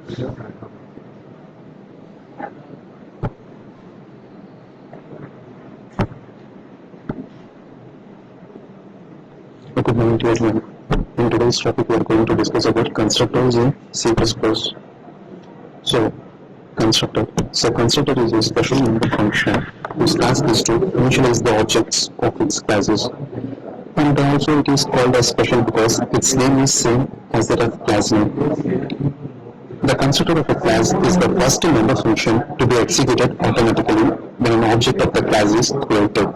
Good morning to everyone. In today's topic, we are going to discuss about constructors in C++. So, constructor. So, constructor is a special member function whose task is to initialize the objects of its classes. And also, it is called as special because its name is same as that of class name. The constructor of a class is the first member function to be executed automatically when an object of the class is created.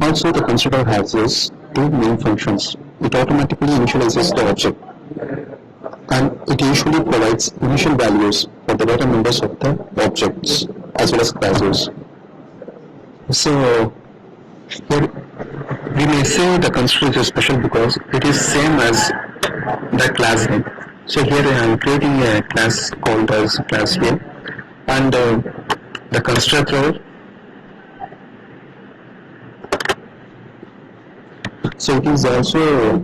Also, the constructor has these two main functions. It automatically initializes the object, and it usually provides initial values for the data members of the objects as well as classes. So, here we may say the constructor is special because it is same as the class name. So here I am creating a class called as class name, and the constructor. So it is also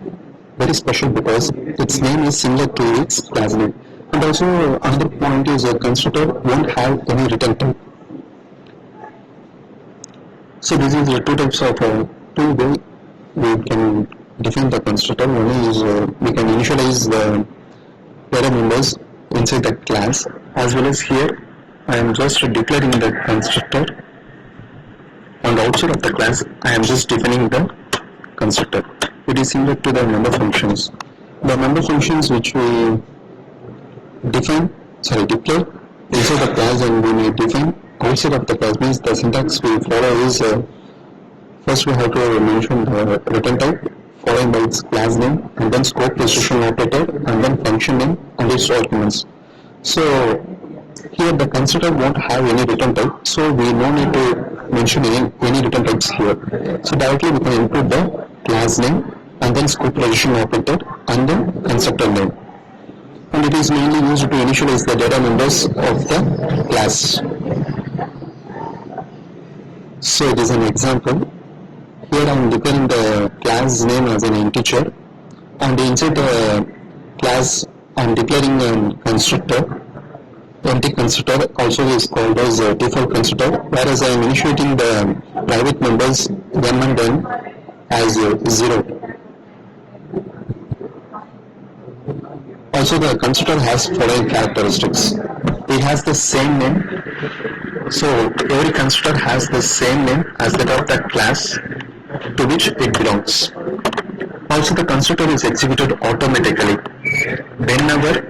very special because its name is similar to its class name. And also another point is a constructor won't have any return type. So this is the two types of two way we can define the constructor. One is we can initialize the data members inside the class, as well as here I am just declaring the constructor. On the outside of the class I am just defining the constructor. It is similar to the member functions. The member functions which we declare inside the class, and we may define outside of the class, means the syntax we follow is first we have to mention the return type, followed by its class name, and then scope precision operator, and then function name and its arguments. So here the constructor won't have any return type, so we no need to mention any return types here. So directly we can input the class name and then scope precision operator and then constructor name. And it is mainly used to initialize the data members of the class. So it is an example. Here I am declaring the class name as an integer, and inside the class I am declaring a constructor. Empty constructor also is called as a default constructor, whereas I am initiating the private members m and n as 0. Also the constructor has following characteristics. It has the same name, so every constructor has the same name as that of the class to which it belongs. Also the constructor is executed automatically whenever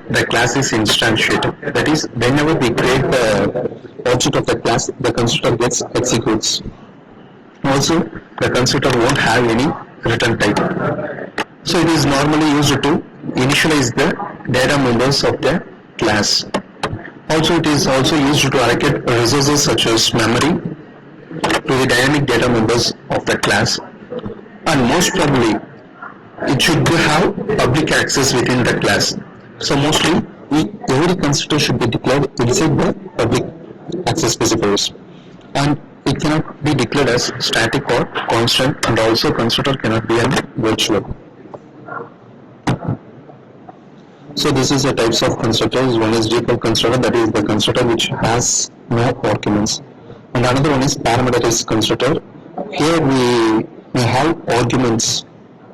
the class is instantiated. That is, whenever we create the object of the class, the constructor gets executes. Also, the constructor won't have any return type. So it is normally used to initialize the data members of the class. Also, it is also used to allocate resources such as memory to the dynamic data members of the class. And most probably, it should have public access within the class. So mostly, every constructor should be declared inside the public access specifiers, and it cannot be declared as static or constant, and also constructor cannot be a virtual. So this is the types of constructors. One is default constructor, that is the constructor which has no arguments, and another one is parameterized constructor. Here we may have arguments.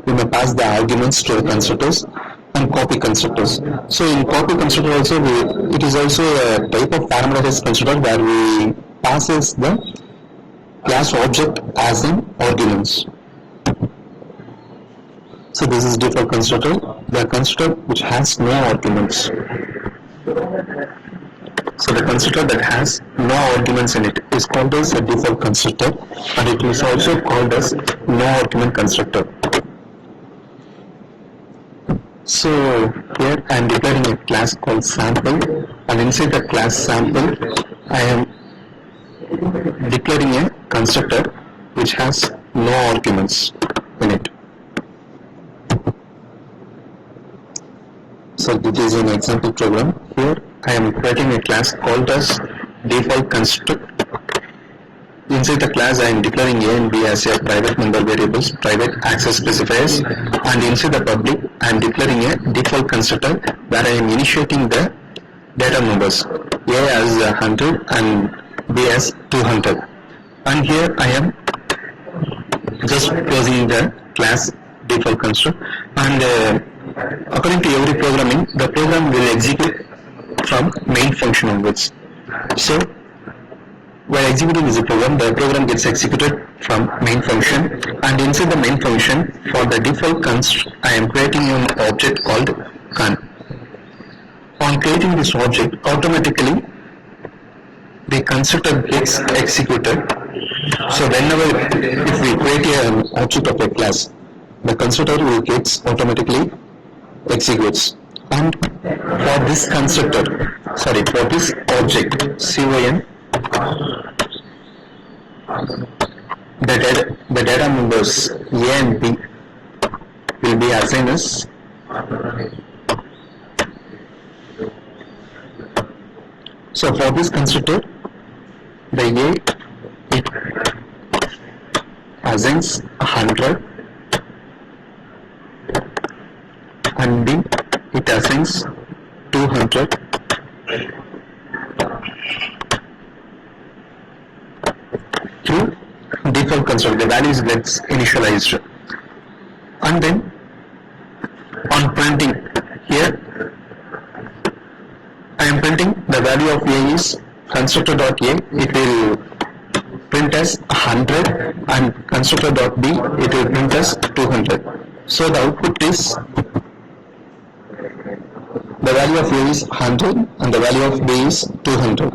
We may pass the arguments to the constructors, and copy constructors. So in copy constructor also it is also a type of parameterized constructor where we passes the class object as an arguments. So this is default constructor, the constructor which has no arguments. So the constructor that has no arguments in it is called as a default constructor, and it is also called as no argument constructor. So here I am declaring a class called sample, and inside the class sample I am declaring a constructor which has no arguments in it. So this is an example program. Here I am creating a class called as default constructor. Inside the class I am declaring a and b as a private member variables, private access specifiers, and inside the public I am declaring a default constructor where I am initiating the data members A as 100 and B as 200, and here I am just closing the class default constructor, and according to every programming the program will execute from main function onwards. So while executing this program, the program gets executed from main function, and inside the main function for the default const I am creating an object called con. On creating this object, automatically the constructor gets executed. So whenever if we create an object of a class, the constructor will get automatically executes. And for this constructor, for this object con, the data members A and B will be assigned as so for this constructor, the A it assigns 100 and B it assigns 200 through default constructor. The values gets initialized, and then on printing here I am printing the value of A is constructor.a, it will print as 100, and constructor.b it will print as 200. So the output is the value of A is 100 and the value of B is 200.